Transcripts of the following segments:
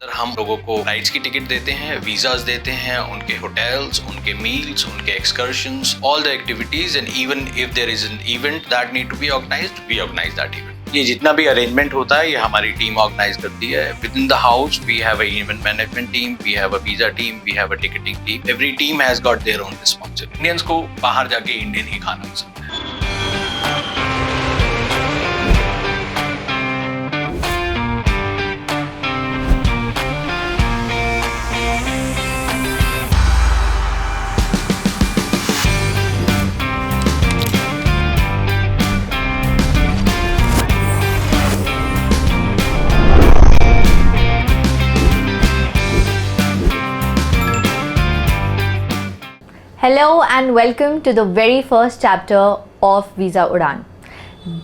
Sir हम लोगों को फ्लाइट्स की टिकट देते हैं, वीजास देते हैं, उनके होटल्स, उनके मील्स, उनके excursions, all the activities, and even if there is an event that need to be organised, we organise that event. ये जितना भी अरेंजमेंट होता है ये हमारी टीम ऑर्गेनाइज करती है। Within the house we have a event management team, we have a visa team, we have a ticketing team. Every team has got their own responsibility. Indians को बाहर जाके Indian ही खाना पसंद है। Hello and welcome to the very first chapter of Visa Udan.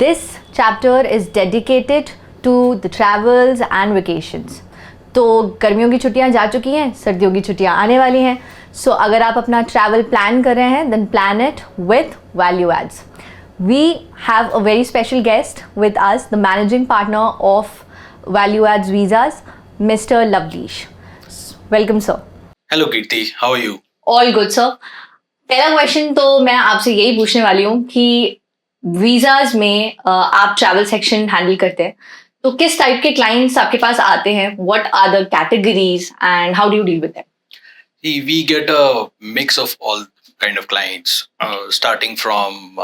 This chapter is dedicated to the travels and vacations. तो गर्मियों की छुट्टियां जा चुकी हैं, सर्दियों की छुट्टियां आने वाली हैं. सो अगर आप अपना ट्रैवल प्लान कर रहे हैं then plan it with value adds. We have a very special guest with us, the managing partner of Value Adds Visas, Mr. Lavleesh. Welcome sir. Hello Kirti, how are you? All good sir. पहला question तो मैं आपसे यही पूछने वाली हूँ कि visas में आप ट्रैवल सेक्शन हैंडल करते हैं, तो किस टाइप के क्लाइंट्स आपके पास आते हैं, what are the categories and how do you deal with them? We get a mix of all kind of clients, starting from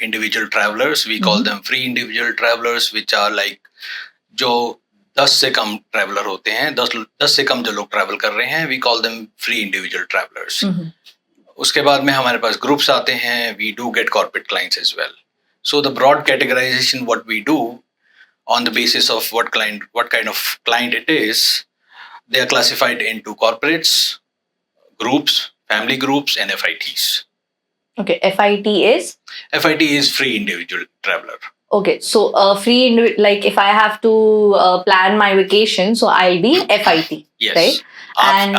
individual travelers. We call them free individual travelers, which are like जो 10 से कम traveller होते हैं, 10 से कम जो लोग travel कर रहे हैं, we call them free individual travelers. उसके बाद में हमारे पास ग्रुप्स आते हैं. We do get corporate clients as well. So the broad categorization what we do on the basis of what kind of client it is, they are classified into corporates, groups, family groups, and FITs. Okay, FIT is? FIT is free individual traveler. Okay, so like if I have to plan my vacation, so I'll be FIT, Yes. right?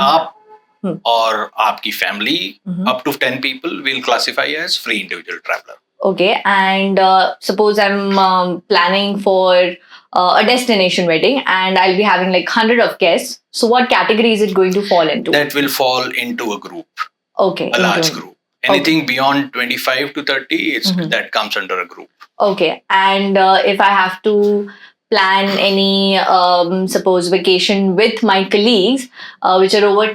आप और आपकी family up to 10 people will classify as free individual traveler. Okay, and suppose I'm planning for a destination wedding and I'll be having like 100 of guests. So what category is it going to fall into? That will fall into a group. Okay. A large group. Anything beyond 25 to 30, that comes under a group. Okay, and if I have to plan any suppose vacation with my colleagues which are over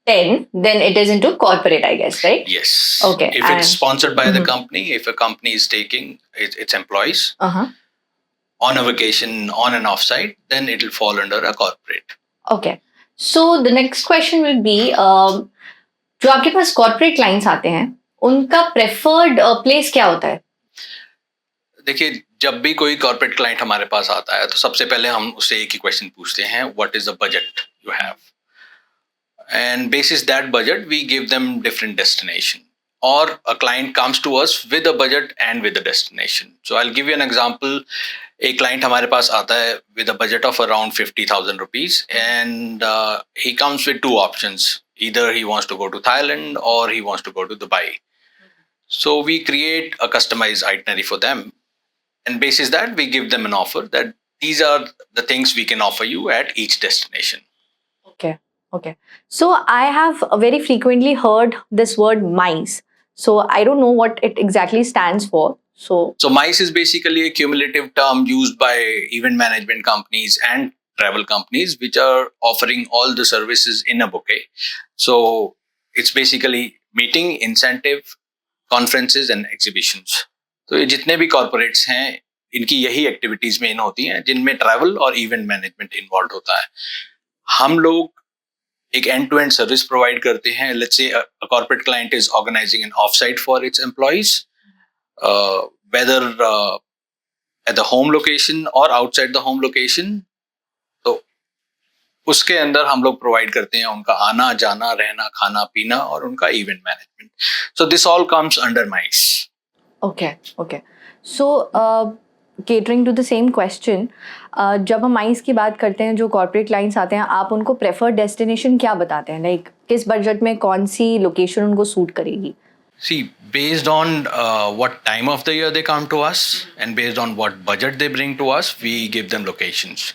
10, then it is into corporate, I guess, right? Yes. Okay. If it's sponsored by the company, if a company is taking its employees on a vacation on and off site, then it will fall under a corporate. Okay. So the next question will be, जो आपके पास corporate clients आते हैं, उनका preferred place क्या होता है? देखिए, जब भी कोई corporate client हमारे पास आता है, तो सबसे पहले हम उससे एक ही question पूछते हैं, what is the budget you have? And basis that budget, we give them different destination. Or a client comes to us with a budget and with a destination. So I'll give you an example. A client हमारे पास आता है with a budget of around 50,000 rupees, and he comes with two options. Either he wants to go to Thailand or he wants to go to Dubai. So we create a customized itinerary for them, and basis that we give them an offer that these are the things we can offer you at each destination. Okay. So I have very frequently heard this word MICE. So I don't know what it exactly stands for. So MICE is basically a cumulative term used by event management companies and travel companies which are offering all the services in a bouquet. So it's basically meeting, incentive, conferences and exhibitions. तो ये जितने भी corporates हैं, इनकी यही activities main होती हैं जिनमें travel और event management involved होता है. हम लोग एक end-to-end service provide करते हैं. Let's say a corporate client is organizing an offsite for its employees, whether at the home location or outside the home location. तो उसके अंदर हम लोग provide करते हैं उनका आना जाना रहना खाना पीना और उनका event management. So this all comes under MICE. Okay. So catering to the same question, जब हम माइस की बात करते हैं, जो कॉर्पोरेट क्लाइंट्स आते हैं, आप उनको प्रेफर्ड डेस्टिनेशन क्या बताते हैं? लाइक किस बजट में कौन सी लोकेशन उनको सूट करेगी? See, based on what time of the year they come to us and based on what budget they bring to us, we give them locations.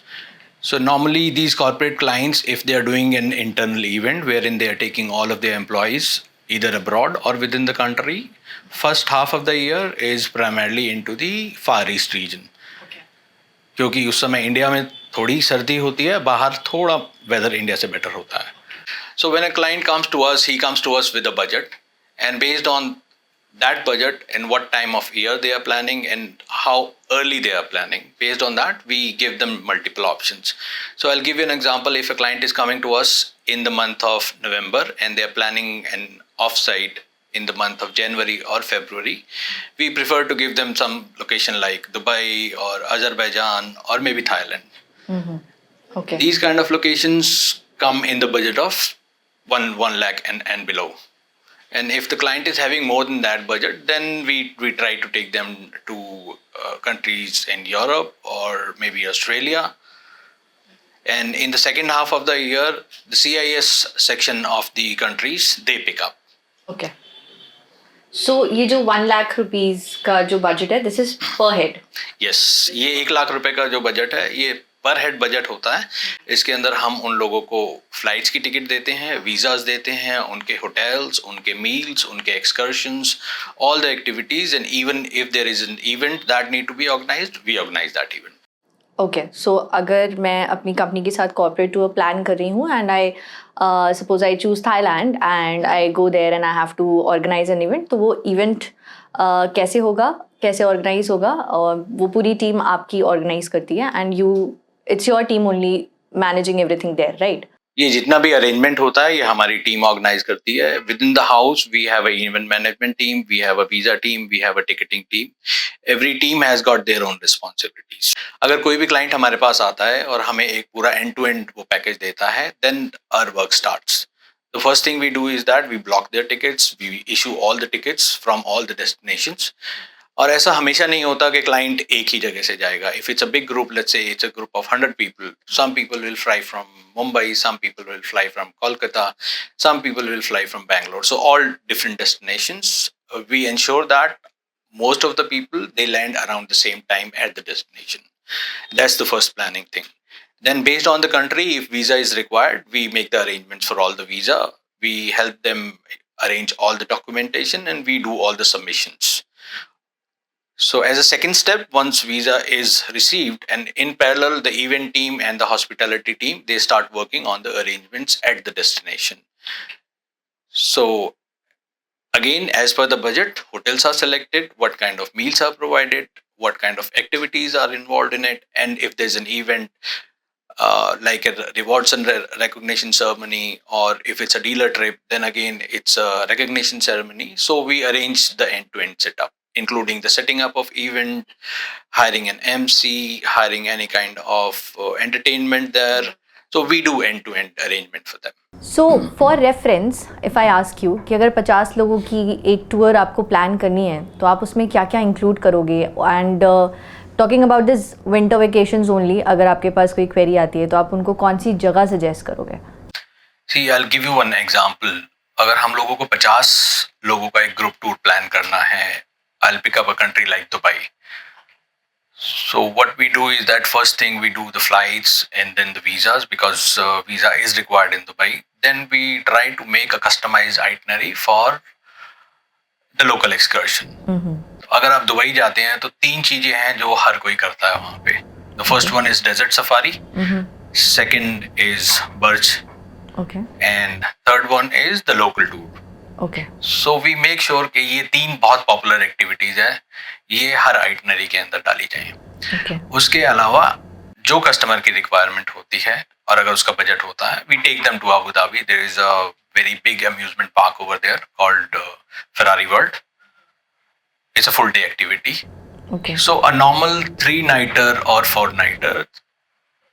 So normally these corporate clients, if they are doing an internal event wherein they are taking all of their employees either abroad or within the country, first half of the year is primarily into the Far East region. क्योंकि उस समय India में थोड़ी सर्दी होती है, बाहर थोड़ा वेदर इंडिया से बेटर होता है. So when a client comes to us, he comes to us with a budget, and based on that budget and what time of year they are planning and how early they are planning, based on that we give them multiple options. So I'll give you an example. If a client is coming to us in the month of November and they are planning an offsite in the month of January or February, we prefer to give them some location like Dubai or Azerbaijan or maybe Thailand. Okay. These kind of locations come in the budget of 1 lakh and below. And if the client is having more than that budget, then we try to take them to countries in Europe or maybe Australia. And in the second half of the year, the CIS section of the countries, they pick up. Okay. So ये जो 1 lakh rupees का जो budget है, this is per head. Yes, ये 1 लाख रुपए का जो budget है, ये पर हेड बजट होता है. इसके अंदर हम उन लोगों को फ्लाइट्स की टिकट देते हैं, वीजाज देते हैं, उनके होटल्स, उनके मील्स, उनके excursions, all the activities, and even if there is an event that need to be organised, we organise that event. Okay, so अगर मैं अपनी कंपनी के साथ कॉर्पोरेट टूर प्लान कर रही हूँ and I suppose I choose Thailand and I go there and I have to organise an event, तो वो इवेंट कैसे होगा, कैसे ऑर्गेनाइज होगा? और वो पूरी टीम आपकी ऑर्गेनाइज करती है and you, it's your team only managing everything there, right? ये जितना भी अरेंजमेंट होता है ये हमारी टीम ऑर्गेनाइज करती है. Within the house we have a event management team, we have a visa team, we have a ticketing team. Every team has got their own responsibilities. अगर कोई भी क्लाइंट हमारे पास आता है और हमें एक पूरा एंड टू एंड वो पैकेज देता है, then our work starts. The first thing we do is that we block their tickets, we issue all the tickets from all the destinations. और ऐसा हमेशा नहीं होता कि क्लाइंट एक ही जगह से जाएगा. If it's a big group, let's say it's a group of 100 people, some people will fly from Mumbai, some people will fly from Kolkata, some people will fly from Bangalore. So all different destinations. We ensure that most of the people, they land around the same time at the destination. That's the first planning thing. Then based on the country, if visa is required, we make the arrangements for all the visa. We help them arrange all the documentation and we do all the submissions. So as a second step, once visa is received, and in parallel, the event team and the hospitality team, they start working on the arrangements at the destination. So again, as per the budget, hotels are selected, what kind of meals are provided, what kind of activities are involved in it, and if there's an event like a rewards and recognition ceremony, or if it's a dealer trip, then again it's a recognition ceremony. So we arrange the end-to-end setup, including the setting up of event, hiring an MC, hiring any kind of entertainment there. So we do end-to-end arrangement for them. So for reference if I ask you कि अगर 50 लोगों की एक tour आपको plan करनी है तो आप उसमें क्या क्या इंक्लूड करोगे? And talking about this winter vacations only, अगर आपके पास कोई क्वेरी आती है तो आप उनको कौन सी जगह सजेस्ट करोगे? See, I'll give you one example. अगर हम लोगों को 50 लोगों का एक ग्रुप टूर प्लान करना है, I'll pick up a country like Dubai. So what we do is that first thing we do the flights and then the visas, because visa is required in Dubai. Then we try to make a customized itinerary for the local excursion. अगर आप Dubai जाते हैं तो 3 चीजें हैं जो हर कोई करता है वहाँ पे. The first one is desert safari. Second is Burj. Okay. And third one is the local tour. Okay. So we make sure कि ये 3 बहुत पॉपुलर एक्टिविटीज है, ये हर आइटनरी के अंदर डाली जाए. Okay. उसके अलावा जो कस्टमर की रिक्वायरमेंट होती है और अगर उसका बजट होता है, we take them to Abu Dhabi. There is a very big amusement park over there called Ferrari World. It's a full day activity. Okay. So a normal 3-nighter or 4-nighter.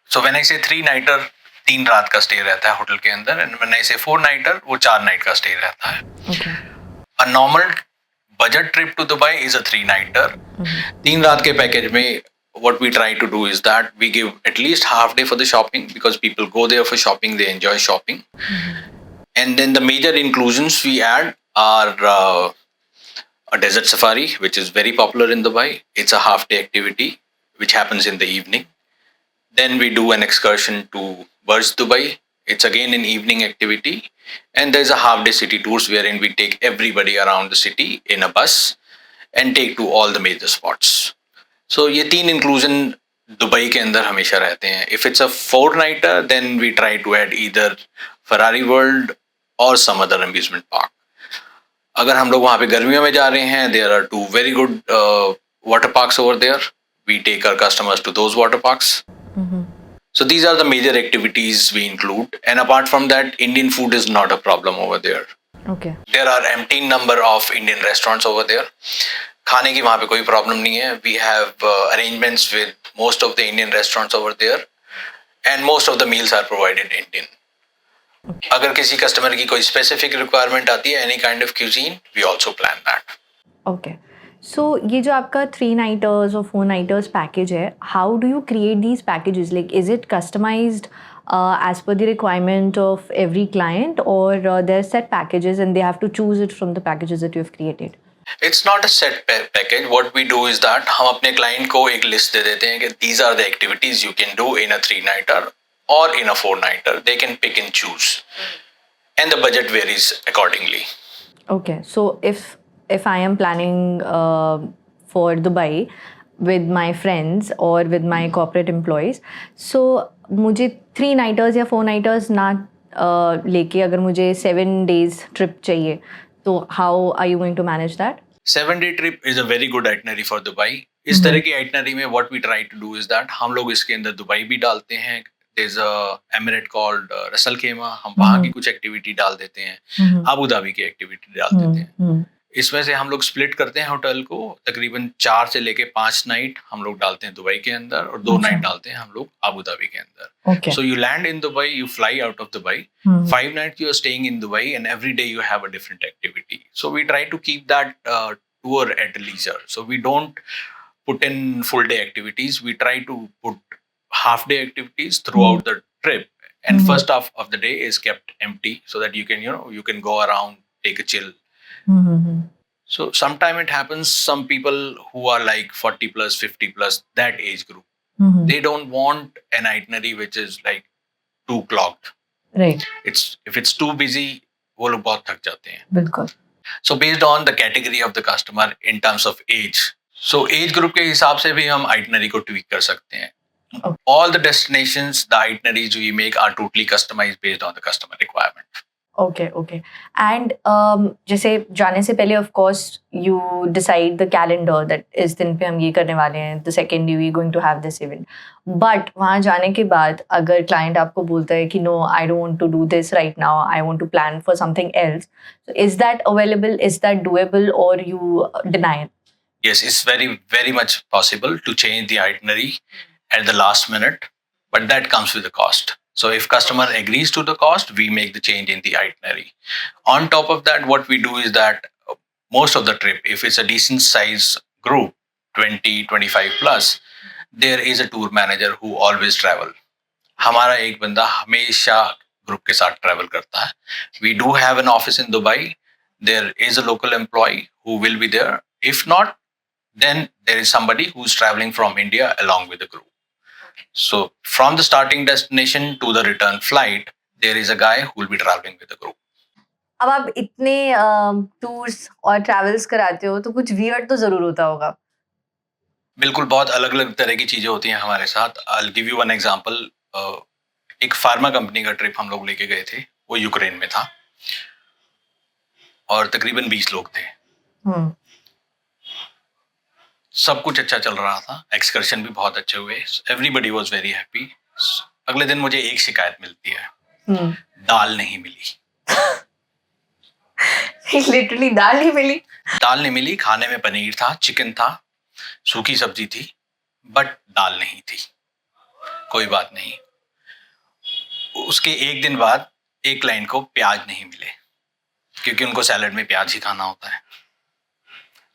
So when I say 3-nighter, 3 रात का stay रहता है hotel के अंदर, and when I say 4-nighter, वो 4 night का stay रहता है. Okay. A normal budget trip to Dubai is a 3-nighter. 3 रात के पैकेज में what we try to do is that we give at least half day for the shopping, because people go there for shopping, they enjoy shopping. And then the major inclusions we add are a desert safari, which is very popular in Dubai. It's a half day activity which happens in the evening. Then we do an excursion to Burj Dubai. It's again an evening activity, and there's a half day city tours wherein we take everybody around the city in a bus and take to all the major spots. So ये तीन inclusion Dubai के अंदर हमेशा रहते हैं. If it's a 4-nighter, then we try to add either Ferrari World or some other amusement park. अगर हम लोग वहाँ पे गर्मियों में जा रहे हैं, there are 2 very good water parks over there. We take our customers to those water parks. So these are the major activities we include. And apart from that, Indian food is not a problem over there. Okay. There are empty number of Indian restaurants over there. खाने की वहाँ पे कोई problem नहीं है. We have arrangements with most of the Indian restaurants over there, and most of the meals are provided Indian. अगर किसी customer की कोई स्पेसिफिक रिक्वायरमेंट आती है, any kind of cuisine, we also plan that. Okay, so ये जो आपका 3 nighters और 4 नाइटर्स पैकेज है, how do you create these packages? Like is it customised as per the requirement of every client, or there are set packages and they have to choose it from the packages that you have created? It's not a set package. What we do is that हम अपने client को एक list दे देते हैं कि these are the activities you can do in a 3-nighter or in a 4-nighter. They can pick and choose, and the budget varies accordingly. Okay, so if I am planning for Dubai with my friends or with my corporate employees, so मुझे 3 नाइटर्स या 4 नाइटर्स ना लेके अगर मुझे 7 days trip चाहिए, तो how are you going to manage that? 7-day trip is a very good itinerary for Dubai. इस तरह की itinerary में what we try to do is that हम लोग इसके अंदर दुबई भी डालते हैं. There's a emirate called Russell खेमा. हम वहाँ की कुछ एक्टिविटी डाल देते हैं, अबू धाबी की एक्टिविटी डाल देते हैं. इसमें से हम लोग स्प्लिट करते हैं होटल को. तकरीबन 4 से लेके 5 नाइट हम लोग डालते हैं दुबई के अंदर, और 2 नाइट डालते हैं हम लोग अबू धाबी के अंदर. Okay. So you land in Dubai, you fly out of Dubai. 5 nights you are staying in Dubai, and every day you have a different activity. So we try to keep that tour at leisure. So we don't put in full day activities. We try to put half day activities throughout the trip, and first half of the day is kept empty so that you can go around, take a chill. So sometime it happens, some people who are like 40 plus, 50 plus, that age group, they don't want an itinerary which is like too clogged. Right. If it's too busy, वो लोग बहुत थक जाते हैं. बिल्कुल. So based on the category of the customer in terms of age, so age group के हिसाब से भी हम itinerary को tweak कर सकते हैं. Okay. All the destinations, the itineraries we make are totally customized based on the customer requirement. Okay okay. And जैसे जाने से पहले of course you decide the calendar that इस दिन पे हम ये करने वाले हैं, the second day we going to have this event. But वहाँ जाने के बाद अगर क्लाइंट आपको बोलता है कि no, I don't want to do this right now, I want to plan for something else, is that available, is that doable, और you deny it? Yes, it's very, very much possible to change the itinerary at the last minute, but that comes with a cost. So if customer agrees to the cost, we make the change in the itinerary. On top of that, what we do is that most of the trip, if it's a decent size group, 20, 25 plus, there is a tour manager who always travel. हमारा एक बंदा हमेशा group के साथ travel करता है. We do have an office in Dubai. There is a local employee who will be there. If not, then there is somebody who's traveling from India along with the group. So from the starting destination to the return flight, there is a guy who will be traveling with the group. अब आप इतने tours और travels कराते हो तो कुछ weird तो जरूर होता होगा. बिल्कुल, बहुत अलग अलग तरह की चीजें होती हैं हमारे साथ. I'll give you one example. एक फार्मा कंपनी का ट्रिप हम लोग लेके गए थे. वो यूक्रेन में था और तकरीबन 20 लोग थे. सब कुछ अच्छा चल रहा था. एक्सकर्शन भी बहुत अच्छे हुए. Everybody was very happy. अगले दिन मुझे एक शिकायत मिलती है, दाल नहीं मिली. लिटरली दाल नहीं मिली. दाल नहीं मिली. खाने में पनीर था, चिकन था, सूखी सब्जी थी, बट दाल नहीं थी. कोई बात नहीं. उसके एक दिन बाद एक क्लाइंट को प्याज नहीं मिले, क्योंकि उनको सैलड में प्याज ही खाना होता है.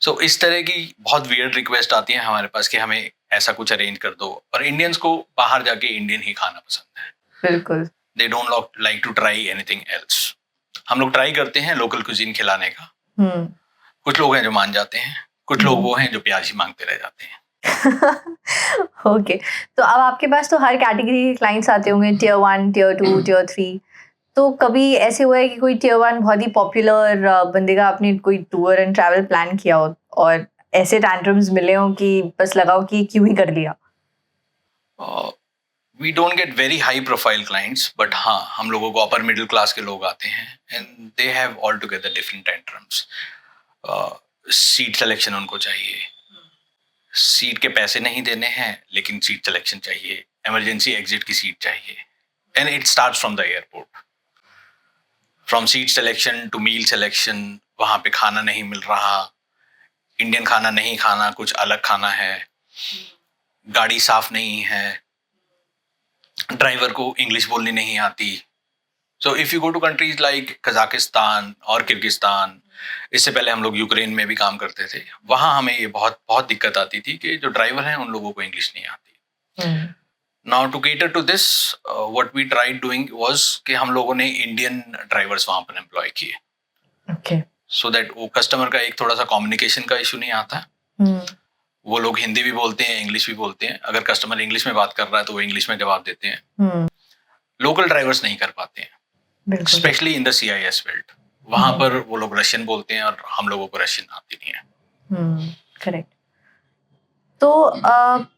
सो इस तरह की बहुत वियर्ड रिक्वेस्ट आती है हमारे पास कि हमें ऐसा कुछ अरेंज कर दो. और इंडियंस को बाहर जाके इंडियन ही खाना पसंद है. बिल्कुल. They don't like to try anything else. हम लोग ट्राई करते हैं लोकल कुजीन खिलाने का. कुछ लोग हैं जो मान जाते हैं, कुछ लोग वो हैं जो प्याज ही मांगते रह जाते हैं. ओके, तो अब आपके पास तो हर कैटेगरी के क्लाइंट्स आते होंगे, टियर 1, टियर 2, टियर 3। तो कभी ऐसे हुआ है कि कोई टियर 1 बहुत ही पॉपुलर बंदे का आपने कोई टूर एंड ट्रैवल प्लान किया हो और ऐसे टैंट्रम्स मिले हो कि बस लगा हो कि क्यों ही कर लिया? We don't get very high profile clients, but हाँ, हम लोगों को अपर मिडिल क्लास के लोग आते हैं and they have all together different tantrums. Seat selection उनको चाहिए, सीट के पैसे नहीं देने हैं लेकिन सीट सिलेक्शन चाहिए, इमरजेंसी एग्जिट की सीट चाहिए, and it starts from the airport. From seat selection to meal selection, वहाँ पे खाना नहीं मिल रहा, इंडियन खाना नहीं खाना, कुछ अलग खाना है, गाड़ी साफ नहीं है, ड्राइवर को इंग्लिश बोलनी नहीं आती. So if you go to countries like Kazakhstan और किर्गिस्तान, इससे पहले हम लोग यूक्रेन में भी काम करते थे, वहाँ हमें ये बहुत बहुत दिक्कत आती थी कि जो ड्राइवर हैं उन लोगों को इंग्लिश नहीं आती. Now to cater to this, what we tried doing was कि हम लोगों ने इंडियन ड्राइवर्स वहाँ पर एम्प्लॉय किए. ओके, सो दैट वो कस्टमर का एक थोड़ा सा कम्युनिकेशन का इशू नहीं आता. वो लोग हिंदी भी बोलते हैं, इंग्लिश भी बोलते हैं. अगर कस्टमर इंग्लिश में बात कर रहा है तो वो इंग्लिश में जवाब देते हैं. लोकल ड्राइवर्स नहीं कर पाते हैं, specially in the CIS belt. वहां पर वो लोग रशियन बोलते हैं और हम लोगों को रशियन आती नहीं है. करेक्ट. तो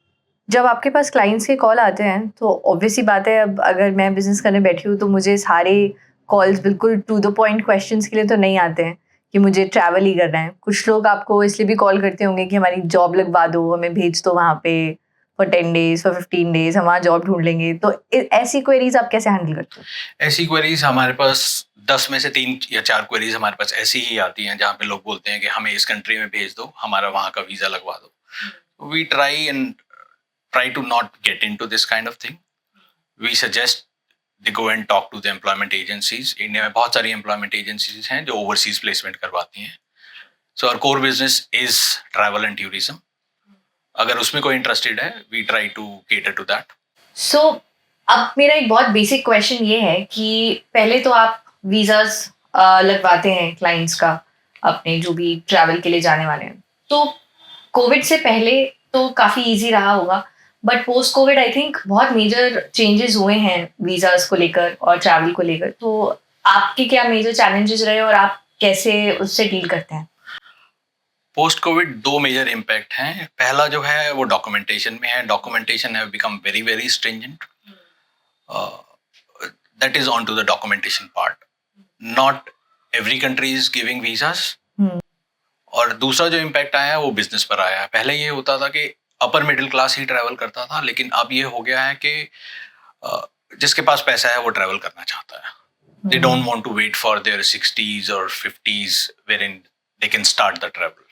जब आपके पास क्लाइंट्स के कॉल आते हैं तो ऑब्वियसली बात है, अब अगर मैं बिजनेस करने बैठी हूँ तो मुझे सारे कॉल्स बिल्कुल टू द पॉइंट क्वेश्चंस के लिए तो नहीं आते हैं कि मुझे ट्रैवल ही करना है. कुछ लोग आपको इसलिए भी कॉल करते होंगे कि हमारी जॉब लगवा दो, हमें भेज दो वहाँ पे फॉर 10 days, फॉर 15 days, हम वहाँ जॉब ढूंढ लेंगे. तो ऐसी क्वेरीज आप कैसे हैंडल करते हो? ऐसी क्वेरीज हमारे पास 10 में से 3 या 4 क्वेरीज हमारे पास ऐसी ही आती हैं जहाँ पे लोग बोलते हैं कि हमें इस कंट्री में भेज दो, हमारा वहाँ का वीजा लगवा दो. We try to not get into this kind of thing. We suggest they go and talk to the employment agencies. India में बहुत सारी employment agencies हैं जो overseas placement करवाती हैं. So our core business is travel and tourism. अगर उसमें कोई इंटरेस्टेड है, we try to cater to that. So अब मेरा एक बहुत बेसिक क्वेश्चन ये है कि पहले तो आप वीजाज लगवाते हैं क्लाइंट्स का, अपने जो भी ट्रैवल के लिए जाने वाले हैं. तो कोविड से पहले तो काफ़ी इजी रहा होगा, but post Covid I think बहुत मेजर चेंजेस हुए हैं वीजाज को लेकर और ट्रैवल को लेकर. तो आपके क्या मेजर चैलेंजेस रहे और आप कैसे उससे डील करते हैं? पोस्ट कोविड 2 मेजर इम्पैक्ट हैं. पहला जो है वो डॉक्यूमेंटेशन में है. Documentation have become very very stringent. That is on to the documentation part. Not every country is giving visas. और दूसरा जो इम्पैक्ट आया है वो बिजनेस पर आया है. पहले ये होता था कि अपर मिडिल क्लास ही ट्रैवल करता था, लेकिन अब ये हो गया है कि जिसके पास पैसा है वो ट्रैवल करना चाहता है. They don't want to wait for their 60s or 50s wherein they can start the travel.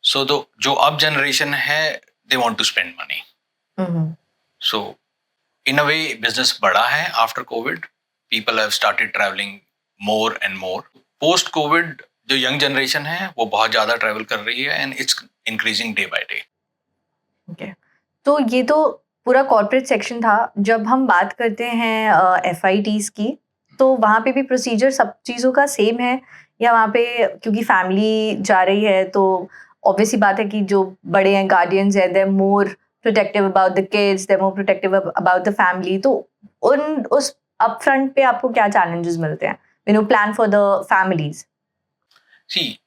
So जो अब जनरेशन है, they want to spend money. So in a way business बढ़ा है after COVID. People have started traveling more and more. Post COVID जो young generation है वो बहुत ज़्यादा ट्रैवल कर रही है and it's increasing day by day. Okay. तो ये तो पूरा कॉर्पोरेट सेक्शन था. जब हम बात करते हैं FITs की, तो वहाँ पे भी प्रोसीजर सब चीज़ों का सेम है या वहाँ पे क्योंकि फैमिली जा रही है तो ऑब्वियसली बात है कि जो बड़े हैं, गार्डियंस हैं, they are more protective about the kids, they are more protective about the family. तो उस अप फ्रंट पे आपको क्या चैलेंजेस मिलते हैं when you plan for the families? See,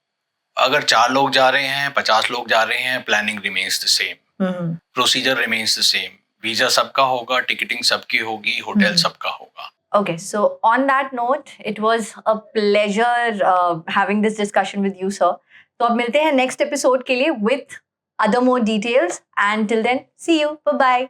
अगर 4 लोग जा रहे हैं, 50 लोग जा रहे हैं, planning remains the same, procedure remains the same. Visa सबका होगा, टिकटिंग सबकी होगी, होटल सबका होगा. Okay, so on that note, it was a pleasure having this discussion with you, sir. तो अब मिलते हैं next episode के लिए with other more details, and till then, see you. Bye bye.